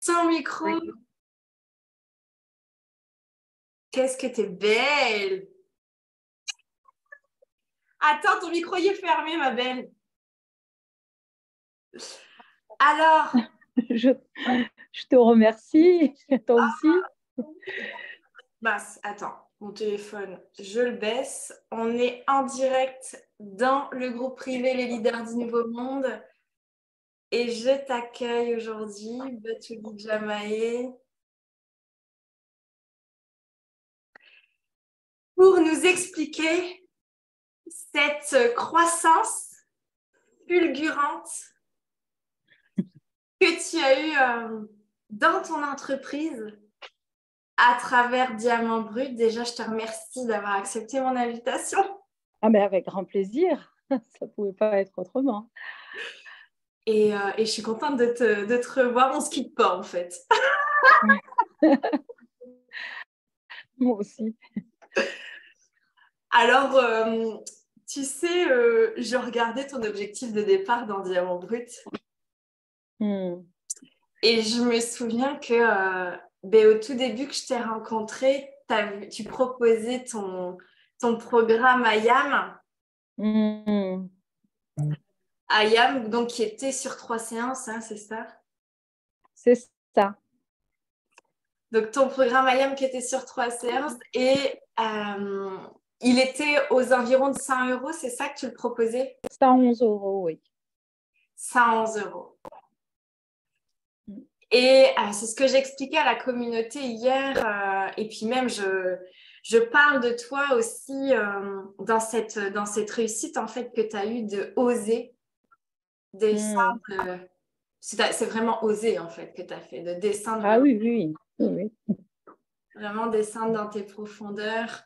ton micro. Oui. Qu'est-ce que t'es belle. Attends, ton micro y est fermé, ma belle. Alors, Je te remercie, toi aussi. Attends, mon téléphone, je le baisse. On est en direct dans le groupe privé Les Leaders du Nouveau Monde. Et je t'accueille aujourd'hui, Batuli Jamae, pour nous expliquer cette croissance fulgurante que tu as eue dans ton entreprise à travers Diamant Brut. Déjà, je te remercie d'avoir accepté mon invitation. Ah, mais avec grand plaisir. Ça ne pouvait pas être autrement. Et je suis contente de te revoir. On ne se quitte pas, en fait. Moi aussi. Alors, tu sais, je regardais ton objectif de départ dans Diamant Brut. Et je me souviens que au tout début que je t'ai rencontré, tu proposais ton programme IAM. IAM, donc qui était sur 3 séances, hein, c'est ça? C'est ça. Donc, ton programme IAM qui était sur 3 séances et il était aux environs de 100 €, c'est ça que tu le proposais? 111 €, oui. 111 €. Et c'est ce que j'expliquais à la communauté hier. Et puis même, je parle de toi aussi dans cette réussite en fait que tu as eue de oser descendre. C'est vraiment oser en fait que tu as fait, de descendre. Ah oui. Vraiment descendre dans tes profondeurs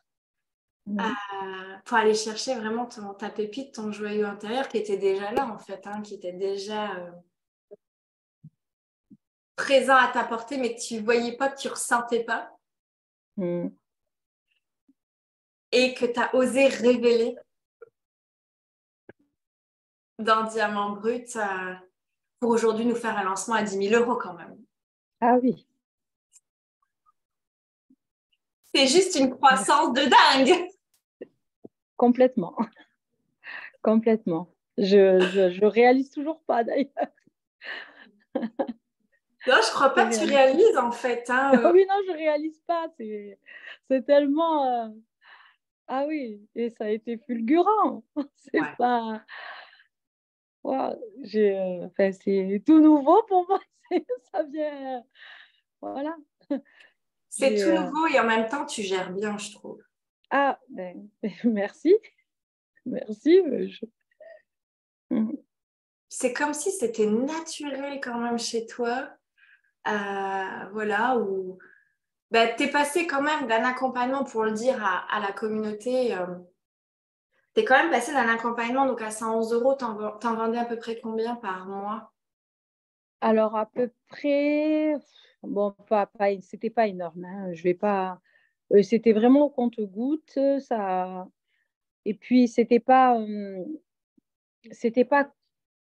pour aller chercher vraiment ta pépite, ton joyau intérieur qui était déjà là en fait, hein, qui était déjà présent à ta portée, mais que tu ne voyais pas, que tu ne ressentais pas. Et que tu as osé révéler dans Diamant Brut pour aujourd'hui nous faire un lancement à 10 000 € quand même. Ah oui. C'est juste une croissance de dingue. Complètement. Je réalise toujours pas d'ailleurs. Non, je crois pas que tu réalises en fait. Oui, non, je réalise pas. C'est tellement... Ah oui, et ça a été fulgurant. C'est pas... Wow, c'est tout nouveau pour moi. Ça vient... Voilà. C'est tout nouveau et en même temps, tu gères bien, je trouve. Ah, ben, merci. Merci. C'est comme si c'était naturel quand même chez toi. Voilà, où tu es passé quand même d'un accompagnement, pour le dire à la communauté. Tu es quand même passé d'un accompagnement donc à 111 €. T'en vendais à peu près combien par mois? Alors, à peu près, bon, c'était pas énorme. Hein. Je vais pas. C'était vraiment au compte-gouttes. Ça. Et puis, c'était pas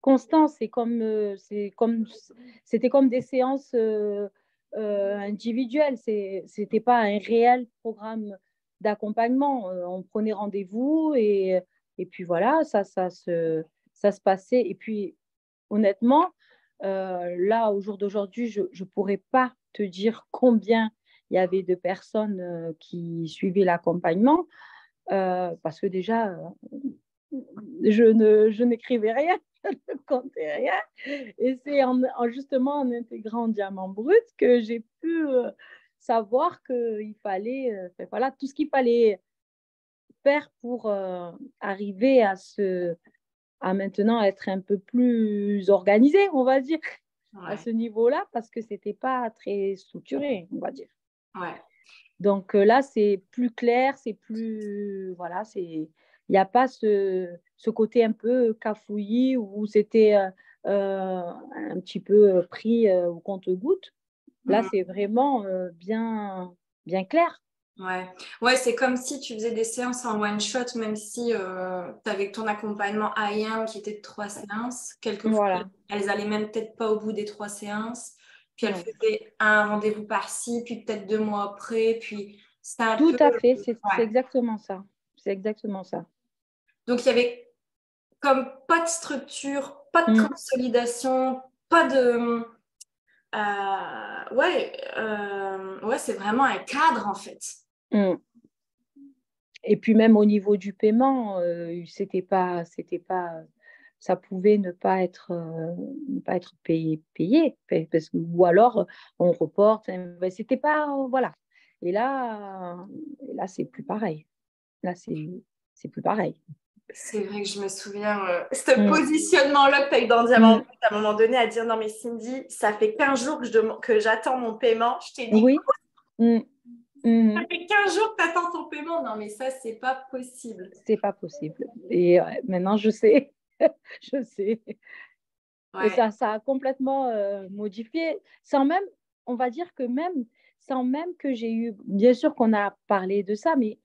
constant. C'était comme des séances individuelles. C'était pas un réel programme d'accompagnement. On prenait rendez-vous et puis voilà, ça se passait. Et puis, honnêtement, là, au jour d'aujourd'hui, je ne pourrais pas te dire combien il y avait de personnes qui suivaient l'accompagnement parce que déjà, je n'écrivais rien, je ne comptais rien. Et c'est justement en intégrant Diamant Brut que j'ai pu savoir qu'il fallait, voilà, tout ce qu'il fallait faire pour arriver à maintenant être un peu plus organisé, on va dire, à ce niveau-là, parce que ce n'était pas très structuré, on va dire. Ouais. Donc là, c'est plus clair, c'est plus... Voilà, il n'y a pas ce côté un peu cafouillis où c'était un petit peu pris au compte-gouttes. Là, c'est vraiment bien clair. Ouais, c'est comme si tu faisais des séances en one shot, même si tu avais ton accompagnement IAM qui était de 3 séances. Quelquefois, elles n'allaient même peut-être pas au bout des 3 séances. puis elle non. faisait un rendez-vous par-ci, puis peut-être 2 mois après, puis c'était un Tout peu... à fait, c'est Ouais. exactement ça. C'est exactement ça. Donc, il y avait comme pas de structure, pas de Mm, consolidation, pas de... ouais, c'est vraiment un cadre, en fait. mm. Et puis même au niveau du paiement, ça pouvait ne pas être payé, parce que, ou alors on reporte. Ben, c'était pas, voilà. Et là, c'est plus pareil. Là, c'est plus pareil. C'est vrai que je me souviens, ce Mm, positionnement-là que tu as eu dans Diamant mm. Brut, à un moment donné, à dire non, mais Cindy, ça fait 15 jours que j'attends mon paiement. Je t'ai dit, Oui. Mm, ça mm. fait 15 jours que tu attends ton paiement. Non, mais ça, c'est pas possible. C'est pas possible. Et maintenant, je sais. Je sais. Et Ouais, ça a complètement modifié, sans même, on va dire que même, sans même que j'ai eu, bien sûr qu'on a parlé de ça, mais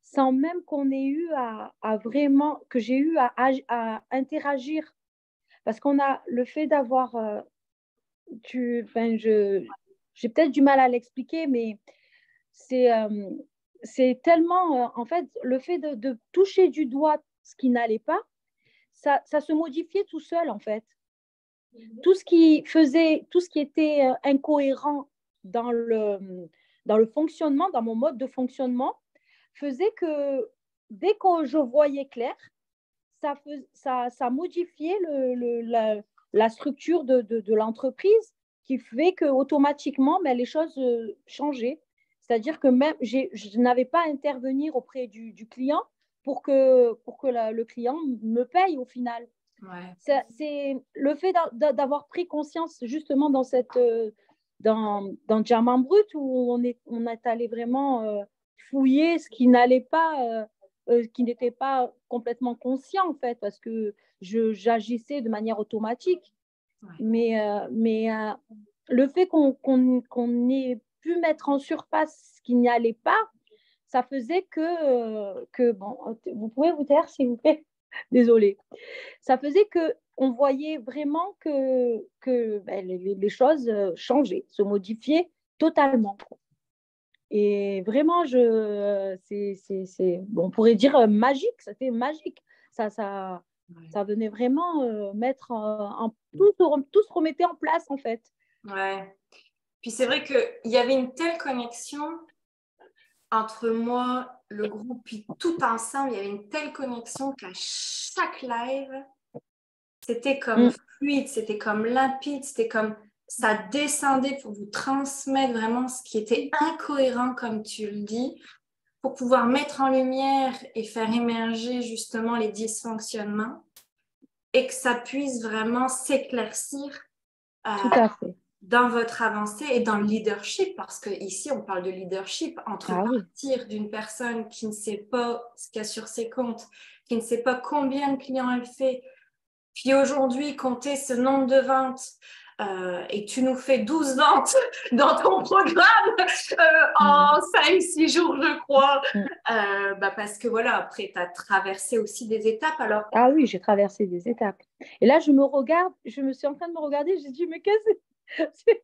sans même qu'on ait eu à vraiment, que j'ai eu à interagir. Parce qu'on a le fait d'avoir, enfin, j'ai peut-être du mal à l'expliquer, mais c'est euh, c'est tellement, en fait, le fait de toucher du doigt ce qui n'allait pas, ça se modifiait tout seul, en fait. Tout ce qui était incohérent dans le fonctionnement, dans mon mode de fonctionnement, faisait que dès que je voyais clair, ça modifiait la structure de l'entreprise qui fait qu'automatiquement, ben, les choses changeaient. C'est-à-dire que même, je n'avais pas à intervenir auprès du client pour que le client me paye au final. ouais. C'est le fait d'avoir pris conscience justement dans Diamant Brut où on est allé vraiment fouiller ce qui n'allait pas, qui n'était pas complètement conscient en fait, parce que j'agissais de manière automatique. Ouais. Mais le fait qu'on ait pu mettre en surface ce qui n'y allait pas, ça faisait bon, vous pouvez vous taire s'il vous plaît, désolée. Ça faisait que on voyait vraiment que ben, les choses changeaient, se modifiaient totalement. Et vraiment, bon, on pourrait dire magique, c'était magique. Ça, Ouais. ça venait vraiment mettre tout se remettait en place en fait. Ouais. Puis c'est vrai qu'il y avait une telle connexion entre moi, le groupe, puis tout ensemble, il y avait une telle connexion qu'à chaque live, c'était comme Mm, fluide, c'était comme limpide, c'était comme ça descendait pour vous transmettre vraiment ce qui était incohérent, comme tu le dis, pour pouvoir mettre en lumière et faire émerger justement les dysfonctionnements et que ça puisse vraiment s'éclaircir euh, tout à fait. dans votre avancée et dans le leadership, parce que ici on parle de leadership, entre Ah oui. partir d'une personne qui ne sait pas ce qu'il y a sur ses comptes, qui ne sait pas combien de clients elle fait, puis aujourd'hui, compter ce nombre de ventes et tu nous fais 12 ventes dans ton programme en Mm, 5-6 jours, je crois. mm. Parce que voilà, après, tu as traversé aussi des étapes. Alors, Ah oui, j'ai traversé des étapes. Et là, je me regarde, je me suis en train de me regarder, j'ai dit, mais qu'est-ce que c'est?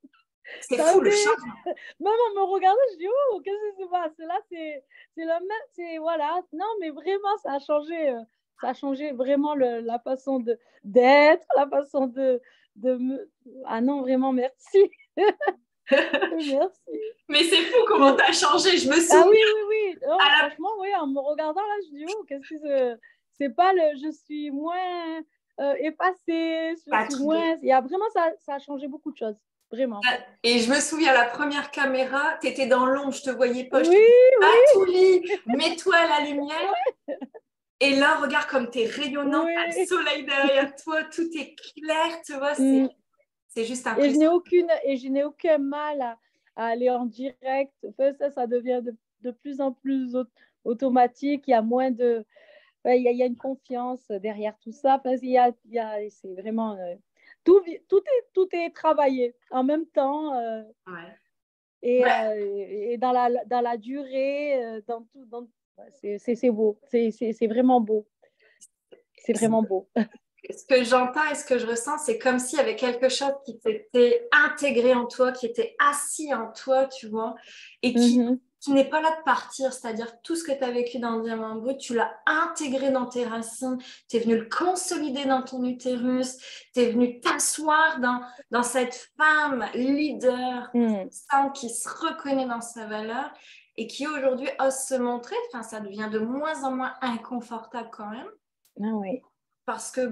c'est Ça fou le fait... changement. Même en me regardant, je dis, oh, qu'est-ce qui se passe? Là, c'est le même, voilà. Non, mais vraiment, ça a changé vraiment la façon d'être, la façon de me... Ah non, vraiment, merci. Merci. Mais c'est fou comment tu C'est- as changé. Je me Ah oui, souviens oui, oui. à Non, la... franchement, oui, en me regardant, là, je dis, oh, qu'est-ce que c'est? C'est pas le... Je suis moins effacée, je suis moins... Il y a vraiment, ça a changé beaucoup de choses. Vraiment. Et je me souviens, à la première caméra, tu étais dans l'ombre, je te voyais pas. Je Oui, te disais, oui, Batouly, mets-toi à la lumière. Et là, regarde comme tu es rayonnante, tu as le oui. soleil derrière toi, tout est clair, tu vois, Mm. c'est juste Et impressionnant. je n'ai aucun mal à aller en direct. Enfin, ça devient de plus en plus automatique. Il y a moins de, ouais, il y a une confiance derrière tout ça. Enfin, c'est vraiment tout est travaillé en même temps Ouais. et dans la durée, dans tout. Ouais, c'est beau. C'est vraiment beau. C'est vraiment beau. ce que j'entends et ce que je ressens, c'est comme s'il y avait quelque chose qui s'était intégré en toi, qui était assis en toi, tu vois, et qui n'est pas là de partir. C'est-à-dire tout ce que tu as vécu dans le diamant brut, tu l'as intégré dans tes racines, tu es venu le consolider dans ton utérus, tu es venu t'asseoir dans cette femme leader, puissante, qui se reconnaît dans sa valeur et qui aujourd'hui ose se montrer. Enfin, ça devient de moins en moins inconfortable quand même. Ah oui. Parce que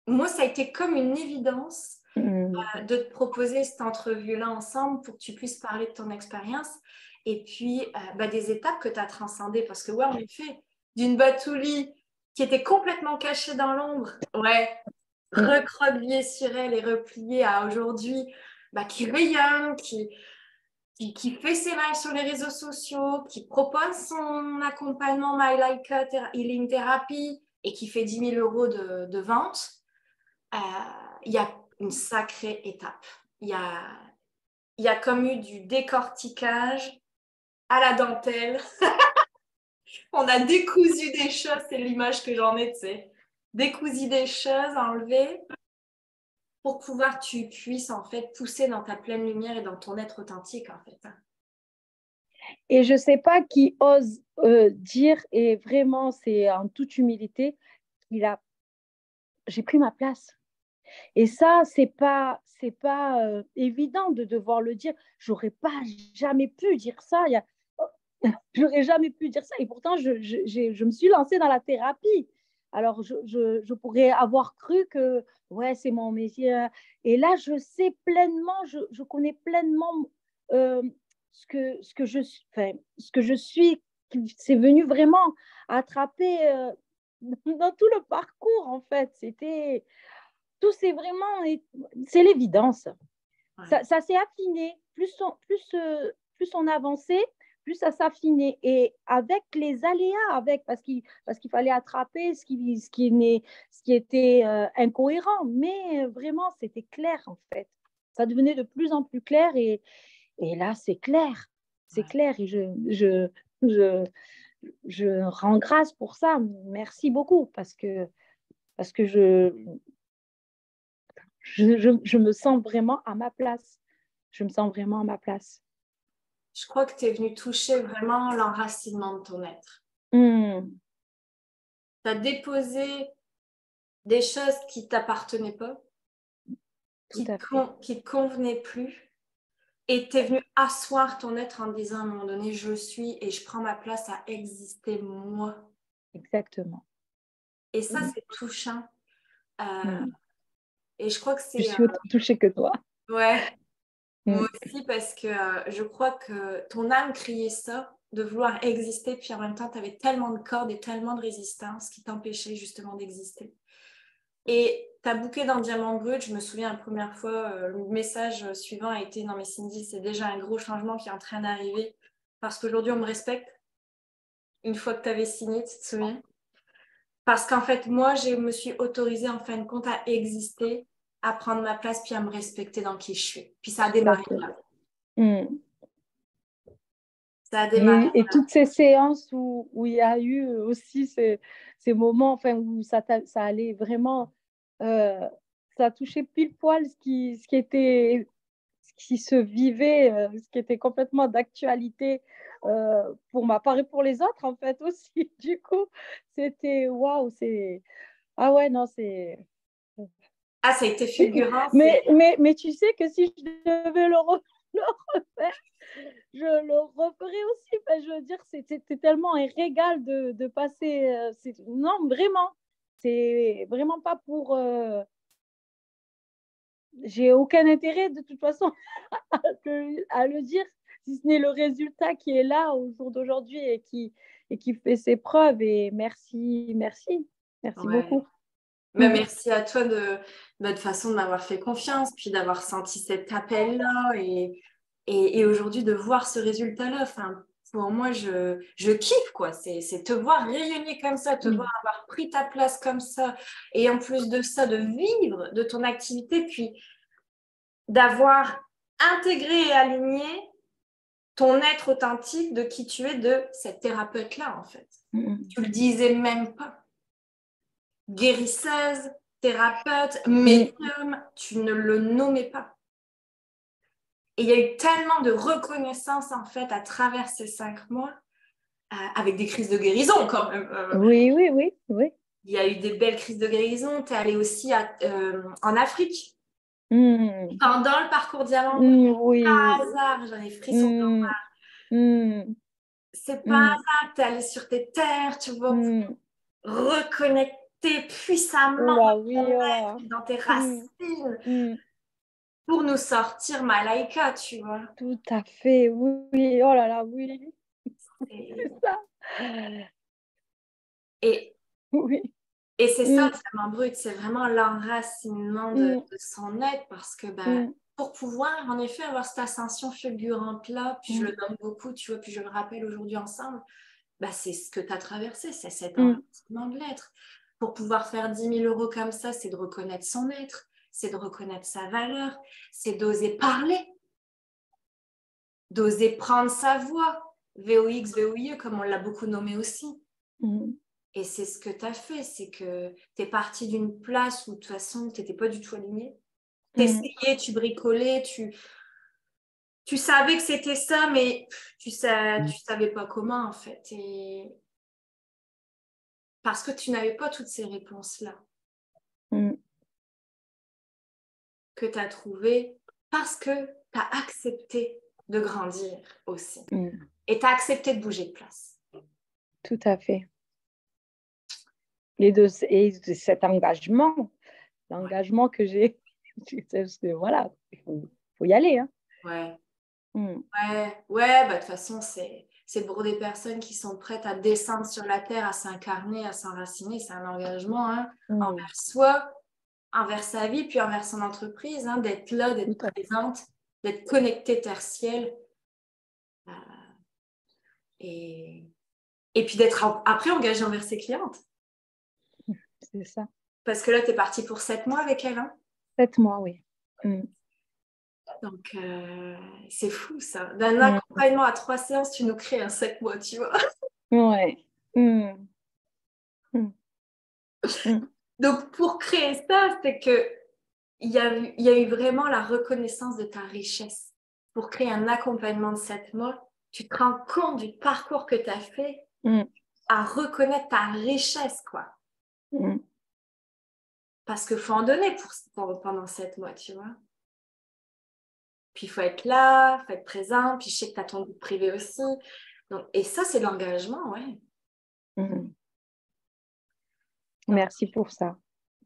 moi, ça a été comme une évidence de te proposer cette entrevue-là ensemble pour que tu puisses parler de ton expérience et puis des étapes que tu as transcendées. Parce que, ouais, en effet, d'une Bathouli qui était complètement cachée dans l'ombre, ouais, recroquevillée sur elle et repliée à aujourd'hui, qui rayonne, qui fait ses lives sur les réseaux sociaux, qui propose son accompagnement My Laika Healing Therapy et qui fait 10 000 euros de vente, il y a une sacrée étape. Il y a comme eu du décortiquage à la dentelle. On a décousu des choses, c'est l'image que j'en ai, tu sais. Décousu des choses, enlevé, pour pouvoir que tu puisses en fait pousser dans ta pleine lumière et dans ton être authentique en fait. Et je ne sais pas qui ose dire, et vraiment c'est en toute humilité, j'ai pris ma place. Et ça, c'est pas évident de devoir le dire. J'aurais pas jamais pu dire ça. J'aurais jamais pu dire ça. Et pourtant, je me suis lancée dans la thérapie. Alors, je pourrais avoir cru que, ouais, c'est mon métier. Et là, je sais pleinement, je connais pleinement ce que je suis. C'est venu vraiment attraper dans tout le parcours, en fait. Tout c'est vraiment, c'est l'évidence. Ouais. Ça s'est affiné. Plus on avançait, plus ça s'affinait. Et avec les aléas, parce qu'il fallait attraper ce qui était incohérent. Mais vraiment, c'était clair, en fait. Ça devenait de plus en plus clair. Et là, c'est clair. C'est clair. Et je rends grâce pour ça. Merci beaucoup. Parce que je me sens vraiment à ma place. Je me sens vraiment à ma place. Je crois que tu es venu toucher vraiment l'enracinement de ton être. Tu as déposé des choses qui ne t'appartenaient pas, qui ne te convenaient plus, et tu es venu asseoir ton être en disant à un moment donné, je suis et je prends ma place à exister moi. Exactement. Et ça, c'est touchant. Et je crois que c'est... Je suis autant touchée que toi. Ouais, moi aussi, parce que je crois que ton âme criait ça, de vouloir exister, puis en même temps, tu avais tellement de cordes et tellement de résistance qui t'empêchaient justement d'exister. Et tu as booké dans Diamant Brut, je me souviens la première fois, le message suivant a été « Non mais Cindy, c'est déjà un gros changement qui est en train d'arriver, parce qu'aujourd'hui, on me respecte. » Une fois que tu avais signé, tu te souviens? Parce qu'en fait, moi, je me suis autorisée en fin de compte à exister, à prendre ma place, puis à me respecter dans qui je suis. Puis ça a démarré là. Ça a démarré et toutes ces séances où il y a eu aussi ces moments où ça allait vraiment, ça touchait pile poil ce qui se vivait, ce qui était complètement d'actualité pour ma part et pour les autres en fait aussi. Du coup, c'était waouh, ah ouais, non, c'est... Ah, ça a été fulgurant. Mais tu sais que si je devais le refaire, je le referai aussi. Je veux dire, c'était tellement un régal de passer. Non, vraiment. C'est vraiment pas pour. J'ai aucun intérêt de toute façon à le dire, si ce n'est le résultat qui est là au jour d'aujourd'hui et qui fait ses preuves. Et merci beaucoup. Mais merci à toi de façon de m'avoir fait confiance, puis d'avoir senti cet appel-là et aujourd'hui de voir ce résultat-là. Enfin, pour moi, je kiffe, quoi. C'est te voir rayonner comme ça, te voir avoir pris ta place comme ça. Et en plus de ça, de vivre de ton activité, puis d'avoir intégré et aligné ton être authentique de qui tu es, de cette thérapeute-là, en fait. Tu le disais même pas. guérisseuse, thérapeute, médium, tu ne le nommais pas. Et il y a eu tellement de reconnaissance, en fait, à travers ces 5 mois, avec des crises de guérison, quand même. Oui, oui, oui, oui. Il y a eu des belles crises de guérison. Tu es allée aussi en Afrique. Pendant le parcours diamant, oui. par hasard, j'en ai frissons dans c'est pas un hasard, tu es allée sur tes terres, tu vois, pour reconnecter puissamment Oula, dans oui, ton voilà. être, dans tes racines, pour nous sortir Malaïka, tu vois. Tout à fait, oui. Oh là là, oui. Et, C'est ça. et, Oui. et c'est ça, le diamant brut, c'est vraiment l'enracinement de son être, parce que pour pouvoir, en effet, avoir cette ascension fulgurante-là, puis je le donne beaucoup, tu vois, puis je le rappelle aujourd'hui ensemble, c'est ce que tu as traversé, c'est cet enracinement de l'être. Pour pouvoir faire 10 000 euros comme ça, c'est de reconnaître son être, c'est de reconnaître sa valeur, c'est d'oser parler, d'oser prendre sa voix, VOX, VOIE, comme on l'a beaucoup nommé aussi. Et c'est ce que tu as fait, c'est que tu es parti d'une place où de toute façon, tu n'étais pas du tout alignée. Tu essayais, tu bricolais, tu savais que c'était ça, mais tu savais pas comment en fait. Et parce que tu n'avais pas toutes ces réponses-là que tu as trouvées, parce que tu as accepté de grandir aussi. Et tu as accepté de bouger de place. Tout à fait. Et de cet engagement, l'engagement que j'ai, voilà, il faut y aller. Hein. Ouais. De toute façon, c'est pour des personnes qui sont prêtes à descendre sur la terre, à s'incarner, à s'enraciner. C'est un engagement envers soi, envers sa vie, puis envers son entreprise, d'être là, d'être présente, d'être connectée terre-ciel. Et puis d'être après engagée envers ses clientes. C'est ça. Parce que là, tu es partie pour 7 mois avec elle. 7 mois, oui. Donc, c'est fou ça. D'un accompagnement à 3 séances, tu nous crées un 7 mois, tu vois. Ouais. Donc, pour créer ça, c'est que il y a eu vraiment la reconnaissance de ta richesse. Pour créer un accompagnement de 7 mois, tu te rends compte du parcours que tu as fait à reconnaître ta richesse, quoi. Parce qu'il faut en donner pendant 7 mois, tu vois. Puis il faut être là, il faut être présent, puis je sais que tu as ton groupe privé aussi. Donc, et ça, c'est l'engagement, ouais. Merci pour ça.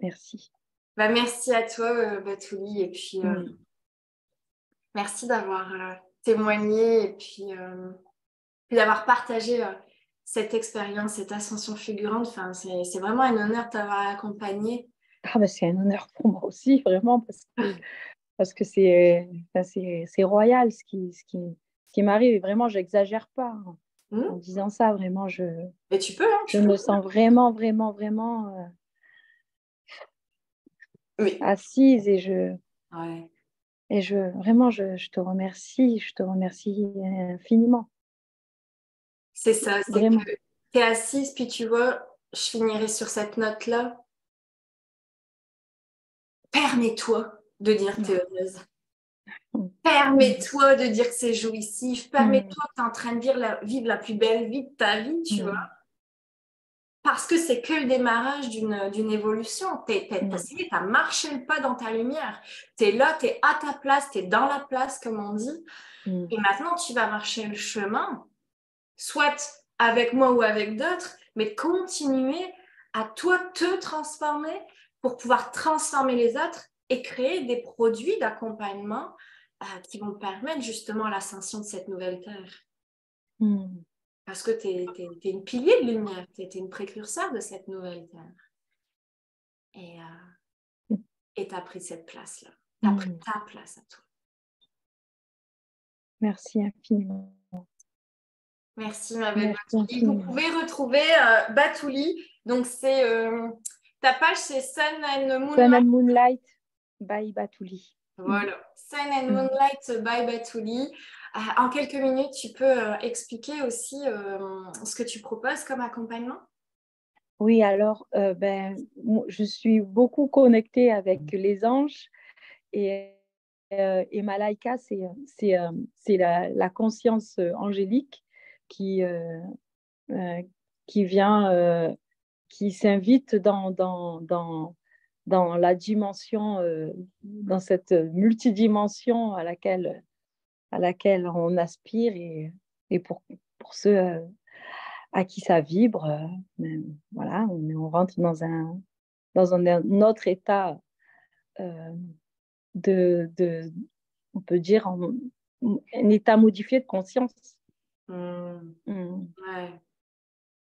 Merci. Merci à toi, Batouli, et puis merci d'avoir témoigné et puis d'avoir partagé cette expérience, cette ascension fulgurante. Enfin, c'est vraiment un honneur de t'avoir accompagné. C'est un honneur pour moi aussi, vraiment, parce que c'est royal ce qui m'arrive. Et vraiment, je n'exagère pas en disant ça. Vraiment, Mais tu peux, je me sens vraiment assise et vraiment, je te remercie infiniment. C'est ça, c'est vraiment. que tu es assise, puis tu vois, je finirai sur cette note-là. Permets-toi de dire que tu es heureuse. Permets-toi de dire que c'est jouissif. Permets-toi que tu es en train de vivre la plus belle vie de ta vie, tu vois. Parce que c'est que le démarrage d'une évolution. Tu as marché le pas dans ta lumière. Tu es là, tu es à ta place, tu es dans la place, comme on dit. Et maintenant, tu vas marcher le chemin, soit avec moi ou avec d'autres, mais continuer à toi te transformer pour pouvoir transformer les autres et créer des produits d'accompagnement qui vont permettre justement l'ascension de cette nouvelle terre. Parce que tu es une pilier de lumière, tu es une précurseur de cette nouvelle terre. Et tu as pris cette place-là. Tu as pris ta place à toi. Merci infiniment. Merci, ma belle Batouli. Vous pouvez retrouver Batouli. Donc, c'est ta page, c'est Sun and Moonlight. Sun and Moonlight by Batouli. Voilà, Sun and Moonlight by Batouli. En quelques minutes, tu peux expliquer aussi ce que tu proposes comme accompagnement? Oui, alors, je suis beaucoup connectée avec les anges et, et Malaika, c'est la conscience angélique qui, euh, qui vient, qui s'invite dans la dimension, dans cette multidimension à laquelle on aspire et pour ceux à qui ça vibre, voilà, on rentre dans un autre état euh, de, on peut dire, un état modifié de conscience. Mm. Ouais.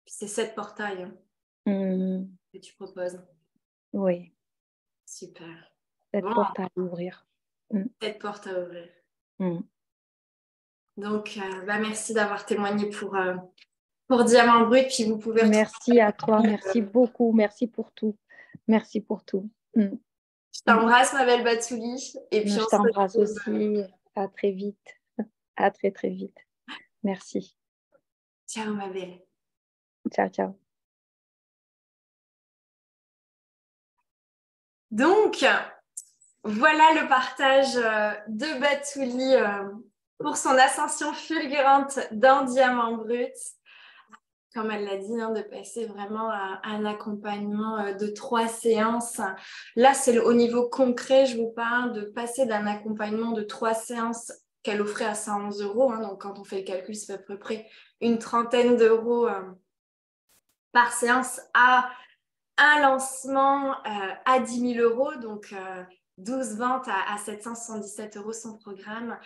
C'est 7 portails que tu proposes. Oui, Super. cette Bon, porte à ouvrir. 7 portes à ouvrir. Mm. Donc, merci d'avoir témoigné pour Diamant Brut. Puis vous pouvez Merci à toi, retrouver. merci beaucoup, merci pour tout. Merci pour tout. Mm. Je Mm. t'embrasse, ma belle Batsouli. Et puis, on Je se t'embrasse retrouve. aussi. À très vite. À très, très vite. Merci. Ciao, ma belle. Ciao, ciao. Donc, voilà le partage de Batsouli pour son ascension fulgurante dans Diamant Brut. Comme elle l'a dit, hein, de passer vraiment à un accompagnement de 3 séances. Là, c'est au niveau concret, je vous parle de passer d'un accompagnement de 3 séances qu'elle offrait à 111 €. Hein, donc, quand on fait le calcul, c'est à peu près une trentaine d'euros par séance à un lancement à 10 000 €. Donc, 12 ventes à 777 € son programme.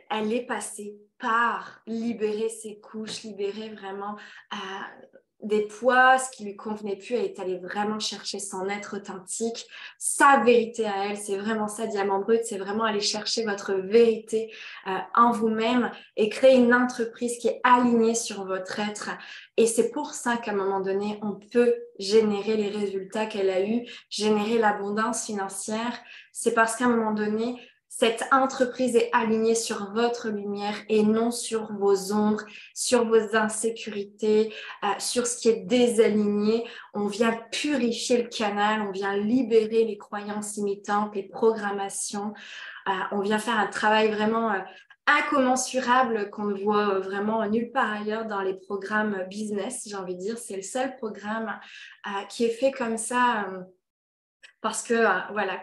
Elle est passée par libérer ses couches, libérer vraiment des poids, ce qui lui convenait plus. Elle est allée vraiment chercher son être authentique, sa vérité à elle. C'est vraiment ça, Diamant Brut, c'est vraiment aller chercher votre vérité en vous-même et créer une entreprise qui est alignée sur votre être. Et c'est pour ça qu'à un moment donné, on peut générer les résultats qu'elle a eus, générer l'abondance financière. C'est parce qu'à un moment donné, cette entreprise est alignée sur votre lumière et non sur vos ombres, sur vos insécurités, sur ce qui est désaligné. On vient purifier le canal, on vient libérer les croyances limitantes, les programmations. On vient faire un travail vraiment incommensurable qu'on ne voit vraiment nulle part ailleurs dans les programmes business, j'ai envie de dire. C'est le seul programme qui est fait comme ça. Parce que, voilà,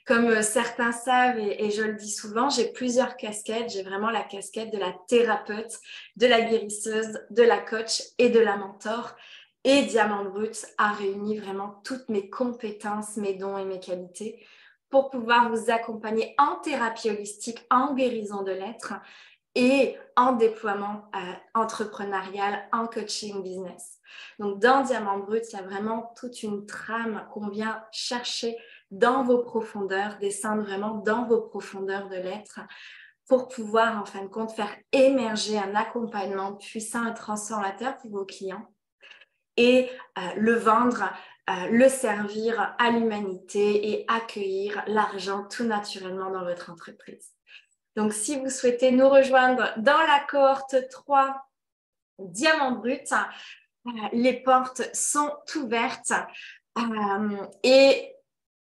comme certains savent, et je le dis souvent, j'ai plusieurs casquettes. J'ai vraiment la casquette de la thérapeute, de la guérisseuse, de la coach et de la mentor. Et Diamant Brut a réuni vraiment toutes mes compétences, mes dons et mes qualités pour pouvoir vous accompagner en thérapie holistique, en guérison de l'être et en déploiement entrepreneurial, en coaching business. Donc, dans Diamant Brut, il y a vraiment toute une trame qu'on vient chercher dans vos profondeurs, descendre vraiment dans vos profondeurs de l'être pour pouvoir, en fin de compte, faire émerger un accompagnement puissant et transformateur pour vos clients et le vendre, le servir à l'humanité et accueillir l'argent tout naturellement dans votre entreprise. Donc, si vous souhaitez nous rejoindre dans la cohorte 3 Diamant Brut, les portes sont ouvertes et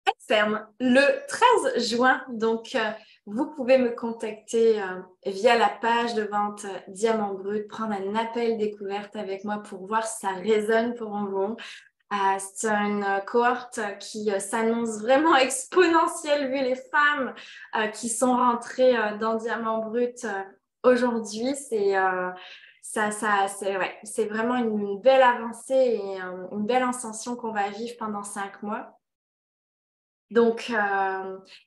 elles ferment le 13 juin. Donc, vous pouvez me contacter via la page de vente Diamant Brut, prendre un appel découverte avec moi pour voir si ça résonne pour vous. C'est une cohorte qui s'annonce vraiment exponentielle vu les femmes qui sont rentrées dans Diamant Brut aujourd'hui. C'est vraiment une belle avancée et une belle ascension qu'on va vivre pendant 5 mois. Donc,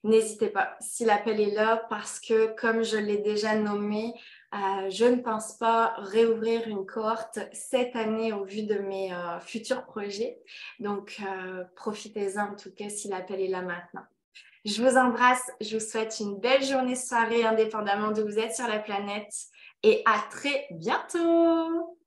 n'hésitez pas si l'appel est là parce que, comme je l'ai déjà nommé, je ne pense pas réouvrir une cohorte cette année au vu de mes futurs projets. Donc, profitez-en en tout cas si l'appel est là maintenant. Je vous embrasse, je vous souhaite une belle journée, soirée, indépendamment d'où vous êtes sur la planète et à très bientôt!